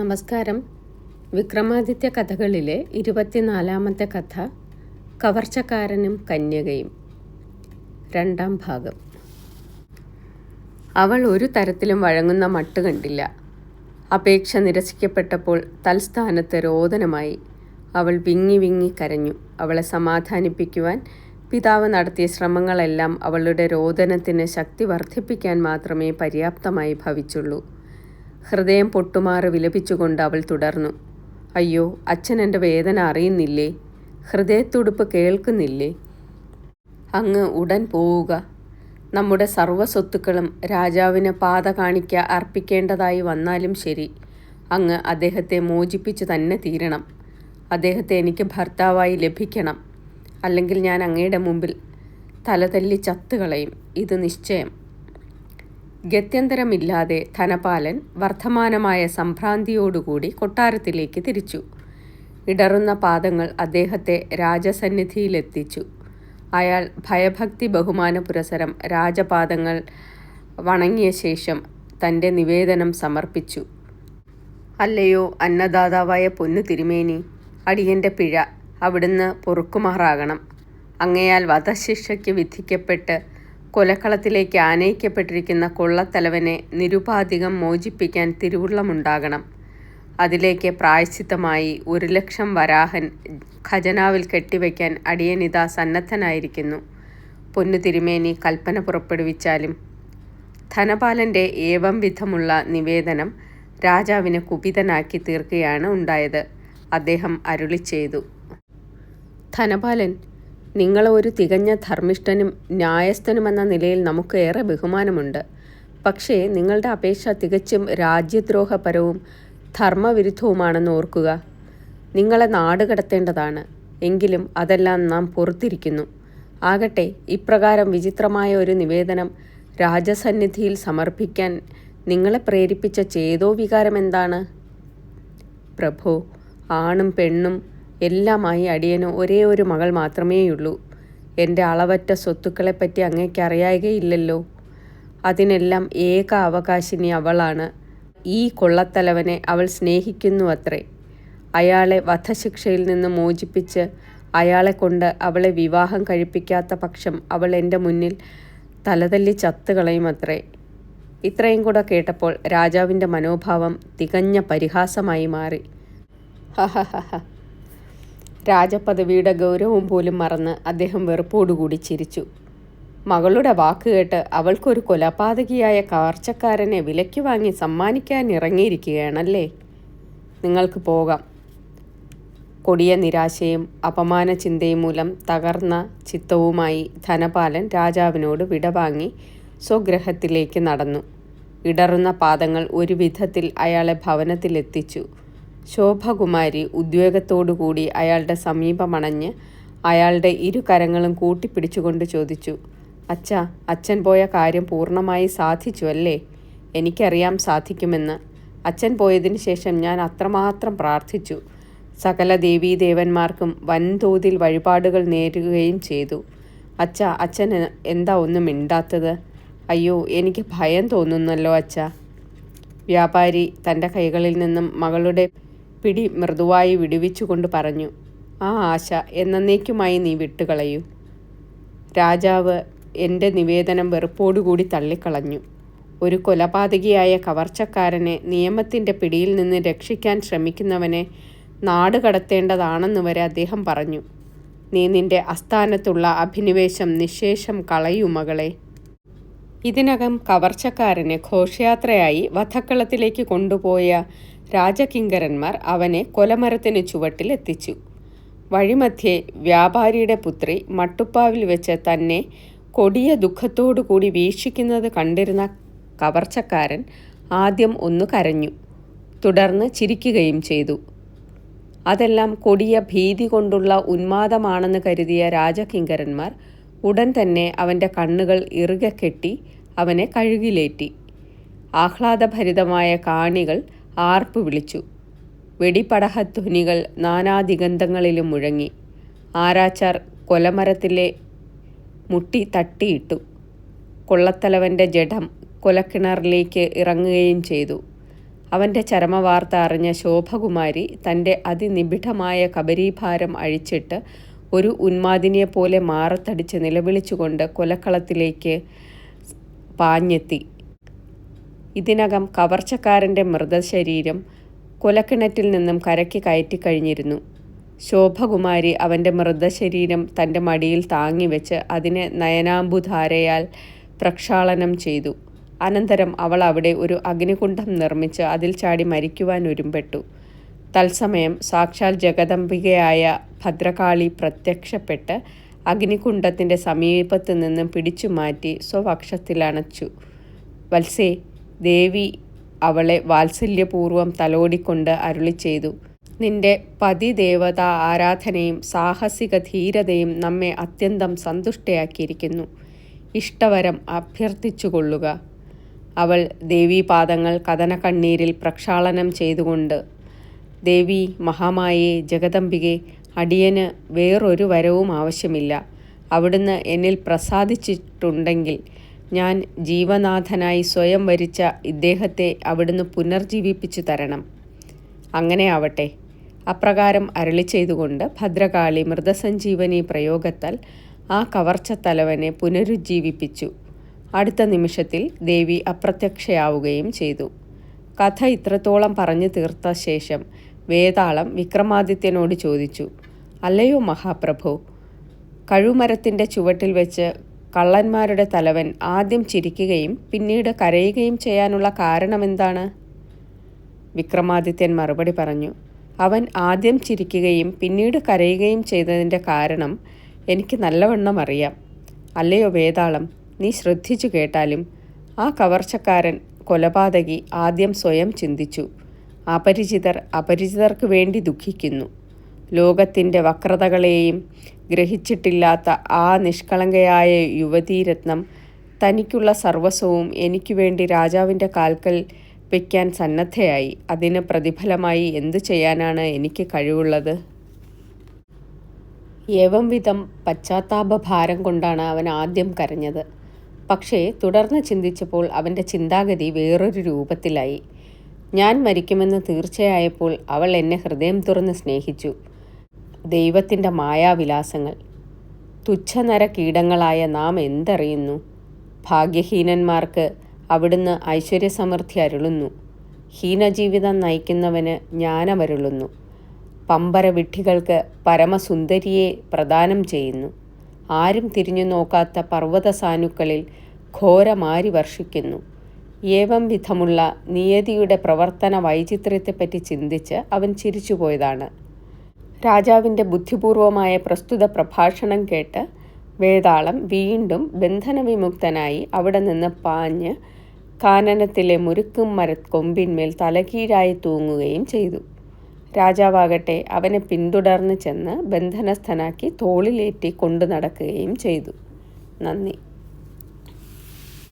നമസ്കാരം. വിക്രമാദിത്യ കഥകളിലെ 24-ാമത്തെ കഥ കവർച്ചക്കാരനും കന്യകയും, 2-ാം ഭാഗം. അവൾ ഒരു തരത്തിലും വഴങ്ങുന്ന മട്ട് കണ്ടില്ല. അപേക്ഷ നിരസിക്കപ്പെട്ടപ്പോൾ തൽസ്ഥാനത്ത് രോദനമായി. അവൾ വിങ്ങി വിങ്ങി കരഞ്ഞു. അവളെ സമാധാനിപ്പിക്കുവാൻ പിതാവ് നടത്തിയ ശ്രമങ്ങളെല്ലാം അവളുടെ രോദനത്തിന് ശക്തി വർദ്ധിപ്പിക്കാൻ മാത്രമേ പര്യാപ്തമായി ഭവിച്ചുള്ളൂ. ഹൃദയം പൊട്ടുമാറ് വിലപിച്ചുകൊണ്ട് അവൾ തുടർന്നു. അയ്യോ, അച്ഛൻ എൻ്റെ വേദന അറിയുന്നില്ലേ? ഹൃദയത്തുടുപ്പ് കേൾക്കുന്നില്ലേ? അങ്ങ് ഉടൻ പോവുക. നമ്മുടെ സർവ്വസ്വത്തുക്കളും രാജാവിന് പാത കാണിക്ക അർപ്പിക്കേണ്ടതായി വന്നാലും ശരി, അങ്ങ് അദ്ദേഹത്തെ മോചിപ്പിച്ചു തന്നെ തീരണം. അദ്ദേഹത്തെ എനിക്ക് ഭർത്താവായി ലഭിക്കണം. അല്ലെങ്കിൽ ഞാൻ അങ്ങയുടെ മുമ്പിൽ തലതല്ലി ചത്തുകളയും. ഇത് നിശ്ചയം. ഗത്യന്തരമില്ലാതെ ധനപാലൻ വർദ്ധമാനമായ സംഭ്രാന്തിയോടുകൂടി കൊട്ടാരത്തിലേക്ക് തിരിച്ചു. ഇടറുന്ന പാദങ്ങൾ അദ്ദേഹത്തെ രാജസന്നിധിയിലെത്തിച്ചു. അയാൾ ഭയഭക്തി ബഹുമാന പുരസരം രാജപാദങ്ങൾ വണങ്ങിയ ശേഷം തൻ്റെ നിവേദനം സമർപ്പിച്ചു. അല്ലയോ അന്നദാതാവായ പൊന്നു തിരുമേനി, അടിയൻ്റെ പിഴ അവിടുന്ന് പൊറുക്കുമാറാകണം. അങ്ങയാൽ വധശിക്ഷയ്ക്ക് വിധിക്കപ്പെട്ട് കൊലക്കളത്തിലേക്ക് ആനയിക്കപ്പെട്ടിരിക്കുന്ന കൊള്ളത്തലവനെ നിരുപാധികം മോചിപ്പിക്കാൻ തിരുവുള്ളമുണ്ടാകണം. അതിലേക്ക് പ്രായശ്ചിത്തമായി 1,00,000 വരാഹൻ ഖജനാവിൽ കെട്ടിവയ്ക്കാൻ അടിയനിതാ സന്നദ്ധനായിരിക്കുന്നു. പൊന്നു തിരുമേനി കൽപ്പന പുറപ്പെടുവിച്ചാലും. ധനപാലൻ്റെ ഏവം വിധമുള്ള നിവേദനം രാജാവിനെ കുപിതനാക്കി തീർക്കുകയാണ് ഉണ്ടായത്. അദ്ദേഹം അരുളി ചെയ്തു. ധനപാലൻ, നിങ്ങൾ ഒരു തികഞ്ഞ ധർമ്മിഷ്ഠനും ന്യായസ്ഥനുമെന്ന നിലയിൽ നമുക്ക് ഏറെ ബഹുമാനമുണ്ട്. പക്ഷേ നിങ്ങളുടെ അപേക്ഷ തികച്ചും രാജ്യദ്രോഹപരവും ധർമ്മവിരുദ്ധവുമാണെന്ന് ഓർക്കുക. നിങ്ങളെ നാടുകടത്തേണ്ടതാണ്. എങ്കിലും അതെല്ലാം നാം പൊറുത്തിരിക്കുന്നു. ആകട്ടെ, ഇപ്രകാരം വിചിത്രമായ ഒരു നിവേദനം രാജസന്നിധിയിൽ സമർപ്പിക്കാൻ നിങ്ങളെ പ്രേരിപ്പിച്ച ചേതോവികാരം എന്താണ്? പ്രഭോ, ആണും പെണ്ണും എല്ലാമായി അടിയന് ഒരേ ഒരു മകൾ മാത്രമേയുള്ളൂ. എൻ്റെ അളവറ്റ സ്വത്തുക്കളെപ്പറ്റി അങ്ങേക്കറിയായികയില്ലല്ലോ. അതിനെല്ലാം ഏക അവകാശിനി അവളാണ്. ഈ കൊള്ളത്തലവനെ അവൾ സ്നേഹിക്കുന്നുവത്രേ. അയാളെ വധശിക്ഷയിൽ നിന്ന് മോചിപ്പിച്ച് അയാളെ കൊണ്ട് അവളെ വിവാഹം കഴിപ്പിക്കാത്ത പക്ഷം അവൾ എൻ്റെ മുന്നിൽ തലതല്ലി ചത്തുകളയുമത്രേ. ഇത്രയും കൂടെ കേട്ടപ്പോൾ രാജാവിൻ്റെ മനോഭാവം തികഞ്ഞ പരിഹാസമായി മാറി. ഹഹഹഹ. രാജപദവിയുടെ ഗൗരവം പോലും മറന്ന് അദ്ദേഹം വെറുപ്പോടുകൂടി ചിരിച്ചു. മകളുടെ വാക്കുകേട്ട് അവൾക്കൊരു കൊലപാതകിയായ കവർച്ചക്കാരനെ വിലയ്ക്ക് വാങ്ങി സമ്മാനിക്കാൻ ഇറങ്ങിയിരിക്കുകയാണല്ലേ? നിങ്ങൾക്ക് പോകാം. കൊടിയ നിരാശയും അപമാന ചിന്തയും മൂലം തകർന്ന ചിത്തവുമായി ധനപാലൻ രാജാവിനോട് വിടവാങ്ങി സ്വഗൃഹത്തിലേക്ക് നടന്നു. ഇടറുന്ന പാദങ്ങൾ ഒരു വിധത്തിൽ അയാളെ ഭവനത്തിലെത്തിച്ചു. ശോഭകുമാരി ഉദ്വേഗത്തോടുകൂടി അയാളുടെ സമീപമണഞ്ഞ് അയാളുടെ 2 കരങ്ങളും കൂട്ടിപ്പിടിച്ചുകൊണ്ട് ചോദിച്ചു. അച്ഛാ, അച്ഛൻ പോയ കാര്യം പൂർണ്ണമായി സാധിച്ചു അല്ലേ? എനിക്കറിയാം സാധിക്കുമെന്ന്. അച്ഛൻ പോയതിനു ശേഷം ഞാൻ അത്രമാത്രം പ്രാർത്ഥിച്ചു. സകല ദേവീദേവന്മാർക്കും വൻതോതിൽ വഴിപാടുകൾ നേരുകയും ചെയ്തു. അച്ഛാ, അച്ഛൻ എന്താ ഒന്നും മിണ്ടാത്തത്? അയ്യോ, എനിക്ക് ഭയം തോന്നുന്നല്ലോ അച്ഛാ. വ്യാപാരി തൻ്റെ കൈകളിൽ നിന്നും മകളുടെ പിടി മൃദുവായി വിടുവിച്ചുകൊണ്ട് പറഞ്ഞു. ആ ആശ എന്നേക്കുമായി നീ വിട്ടുകളയൂ. രാജാവ് എൻ്റെ നിവേദനം വെറുപ്പോടുകൂടി തള്ളിക്കളഞ്ഞു. ഒരു കൊലപാതകിയായ കവർച്ചക്കാരനെ നിയമത്തിൻ്റെ പിടിയിൽ നിന്ന് രക്ഷിക്കാൻ ശ്രമിക്കുന്നവനെ നാടുകടത്തേണ്ടതാണെന്ന് വരെ അദ്ദേഹം പറഞ്ഞു. നീ നിൻ്റെ അസ്ഥാനത്തുള്ള അഭിനിവേശം നിശേഷം കളയൂ മകളെ. ഇതിനകം കവർച്ചക്കാരനെ ഘോഷയാത്രയായി വധക്കളത്തിലേക്ക് കൊണ്ടുപോയ രാജകിങ്കരന്മാർ അവനെ കൊലമരത്തിന് ചുവട്ടിൽ എത്തിച്ചു. വഴിമധ്യേ വ്യാപാരിയുടെ പുത്രി മട്ടുപ്പാവിൽ വെച്ച് തന്നെ കൊടിയ ദുഃഖത്തോടുകൂടി വീക്ഷിക്കുന്നത് കണ്ടിരുന്ന കവർച്ചക്കാരൻ ആദ്യം ഒന്ന് കരഞ്ഞു, തുടർന്ന് ചിരിക്കുകയും ചെയ്തു. അതെല്ലാം കൊടിയ ഭീതി കൊണ്ടുള്ള ഉന്മാദമാണെന്ന് കരുതിയ രാജകിങ്കരന്മാർ ഉടൻ തന്നെ അവൻ്റെ കണ്ണുകൾ ഇറുകെ കെട്ടി അവനെ കഴുകിലേറ്റി. ആഹ്ലാദഭരിതമായ കാണികൾ ആർപ്പ് വിളിച്ചു. വെടിപടഹധ്വനികൾ നാനാദിഗന്ധങ്ങളിലും മുഴങ്ങി. ആരാച്ചാർ കൊലമരത്തിലെ മുട്ടി തട്ടിയിട്ടു. കൊള്ളത്തലവൻ്റെ ജഡം കൊലക്കിണറിലേക്ക് ഇറങ്ങുകയും ചെയ്തു. അവൻ്റെ ചരമവാർത്ത അറിഞ്ഞ ശോഭകുമാരി തൻ്റെ അതിനിബിഡമായ കബരീഭാരം അഴിച്ചിട്ട് ഒരു ഉന്മാദിനിയെപ്പോലെ മാറത്തടിച്ച് നിലവിളിച്ചുകൊണ്ട് കൊലക്കളത്തിലേക്ക് പാഞ്ഞെത്തി. ഇതിനകം കവർച്ചക്കാരൻ്റെ മൃതശരീരം കൊലക്കിണറ്റിൽ നിന്നും കരയ്ക്ക് കയറ്റിക്കഴിഞ്ഞിരുന്നു. ശോഭകുമാരി അവൻ്റെ മൃതശരീരം തൻ്റെ മടിയിൽ താങ്ങിവെച്ച് അതിനെ നയനാംബുധാരയാൽ പ്രക്ഷാളനം ചെയ്തു. അനന്തരം അവൾ അവിടെ ഒരു അഗ്നികുണ്ഡം നിർമ്മിച്ച് അതിൽ ചാടി മരിക്കുവാൻ ഒരുമ്പെട്ടു. തത്സമയം സാക്ഷാൽ ജഗദംബികയായ ഭദ്രകാളി പ്രത്യക്ഷപ്പെട്ട് അഗ്നികുണ്ഡത്തിൻ്റെ സമീപത്ത് നിന്നും പിടിച്ചു മാറ്റി സ്വവക്ഷത്തിലണച്ചു. വത്സേ, ദേവി അവളെ വാത്സല്യപൂർവ്വം തലോടിക്കൊണ്ട് അരുളി ചെയ്തു, നിന്റെ പതിദേവതാ ആരാധനയും സാഹസിക ധീരതയും നമ്മെ അത്യന്തം സന്തുഷ്ടയാക്കിയിരിക്കുന്നു. ഇഷ്ടവരം അഭ്യർത്ഥിച്ചുകൊള്ളുക. അവൾ ദേവീപാദങ്ങൾ കഥനക്കണ്ണീരിൽ പ്രക്ഷാളനം ചെയ്തുകൊണ്ട്, ദേവി മഹാമായേ, ജഗദംബികെ, അടിയന് വേറൊരു വരവും ആവശ്യമില്ല. അവിടുന്ന് എന്നിൽ പ്രസാദിച്ചിട്ടുണ്ടെങ്കിൽ ഞാൻ ജീവനാഥനായി സ്വയം വരിച്ച ഇദ്ദേഹത്തെ അവിടുന്ന് പുനർജീവിപ്പിച്ചു തരണം. അങ്ങനെ ആവട്ടെ. അപ്രകാരം അരുളി ചെയ്തുകൊണ്ട് ഭദ്രകാളി മൃതസഞ്ജീവനി പ്രയോഗത്താൽ ആ കവർച്ചത്തലവനെ പുനരുജ്ജീവിപ്പിച്ചു. അടുത്ത നിമിഷത്തിൽ ദേവി അപ്രത്യക്ഷയാവുകയും ചെയ്തു. കഥ ഇത്രത്തോളം പറഞ്ഞു തീർത്ത ശേഷം വേതാളം വിക്രമാദിത്യനോട് ചോദിച്ചു, അല്ലയോ മഹാപ്രഭു, കഴുമരത്തിൻ്റെ ചുവട്ടിൽ വെച്ച് കള്ളന്മാരുടെ തലവൻ ആദ്യം ചിരിക്കുകയും പിന്നീട് കരയുകയും ചെയ്യാനുള്ള കാരണമെന്താണ്? വിക്രമാദിത്യൻ മറുപടി പറഞ്ഞു, അവൻ ആദ്യം ചിരിക്കുകയും പിന്നീട് കരയുകയും ചെയ്തതിൻ്റെ കാരണം എനിക്ക് നല്ലവണ്ണം അറിയാം. അല്ലയോ വേതാളം, നീ ശ്രദ്ധിച്ചു കേട്ടാലും. ആ കവർച്ചക്കാരൻ കൊലപാതകി ആദ്യം സ്വയം ചിന്തിച്ചു. അപരിചിതർ അപരിചിതർക്ക് വേണ്ടി ദുഃഖിക്കുന്നു. ലോകത്തിൻ്റെ വക്രതകളെയും ഗ്രഹിച്ചിട്ടില്ലാത്ത ആ നിഷ്കളങ്കയായ യുവതീരത്നം തനിക്കുള്ള സർവസ്വവും എനിക്ക് വേണ്ടി രാജാവിൻ്റെ കാൽക്കൽ വയ്ക്കാൻ സന്നദ്ധയായി. അതിന് പ്രതിഫലമായി എന്തു ചെയ്യാനാണ് എനിക്ക് കഴിവുള്ളത്? ഏവം വിധം പശ്ചാത്താപഭാരം കൊണ്ടാണ് അവൻ ആദ്യം കരഞ്ഞത്. പക്ഷേ തുടർന്ന് ചിന്തിച്ചപ്പോൾ അവൻ്റെ ചിന്താഗതി വേറൊരു രൂപത്തിലായി. ഞാൻ മരിക്കുമെന്ന് തീർച്ചയായപ്പോൾ അവൾ എന്നെ ഹൃദയം തുറന്ന് സ്നേഹിച്ചു. ദൈവത്തിൻ്റെ മായാവിലാസങ്ങൾ. തുച്ഛനര കീടങ്ങളായ നാം എന്തറിയുന്നു? ഭാഗ്യഹീനന്മാർക്ക് അവിടുന്ന് ഐശ്വര്യസമൃദ്ധി അരുളുന്നു. ഹീനജീവിതം നയിക്കുന്നവന് ജ്ഞാനമരുളുന്നു. പമ്പരവിഡ്ഢികൾക്ക് പരമസുന്ദരിയെ പ്രദാനം ചെയ്യുന്നു. ആരും തിരിഞ്ഞു നോക്കാത്ത പർവ്വതസാനുക്കളിൽ ഘോരമാരി വർഷിക്കുന്നു. ഏവം വിധമുള്ള നിയതിയുടെ പ്രവർത്തന വൈചിത്ര്യത്തെപ്പറ്റി ചിന്തിച്ച് അവൻ ചിരിച്ചുപോയതാണ്. രാജാവിൻ്റെ ബുദ്ധിപൂർവമായ പ്രസ്തുത പ്രഭാഷണം കേട്ട് വേതാളം വീണ്ടും ബന്ധനവിമുക്തനായി അവിടെ നിന്ന് പാഞ്ഞ് കാനനത്തിലെ മുരുക്കും മരക്കൊമ്പിന്മേൽ തലകീഴായി തൂങ്ങുകയും ചെയ്തു. രാജാവാകട്ടെ അവനെ പിന്തുടർന്ന് ചെന്ന് ബന്ധനസ്ഥനാക്കി തോളിലേറ്റി കൊണ്ടു നടക്കുകയും ചെയ്തു. നന്ദി.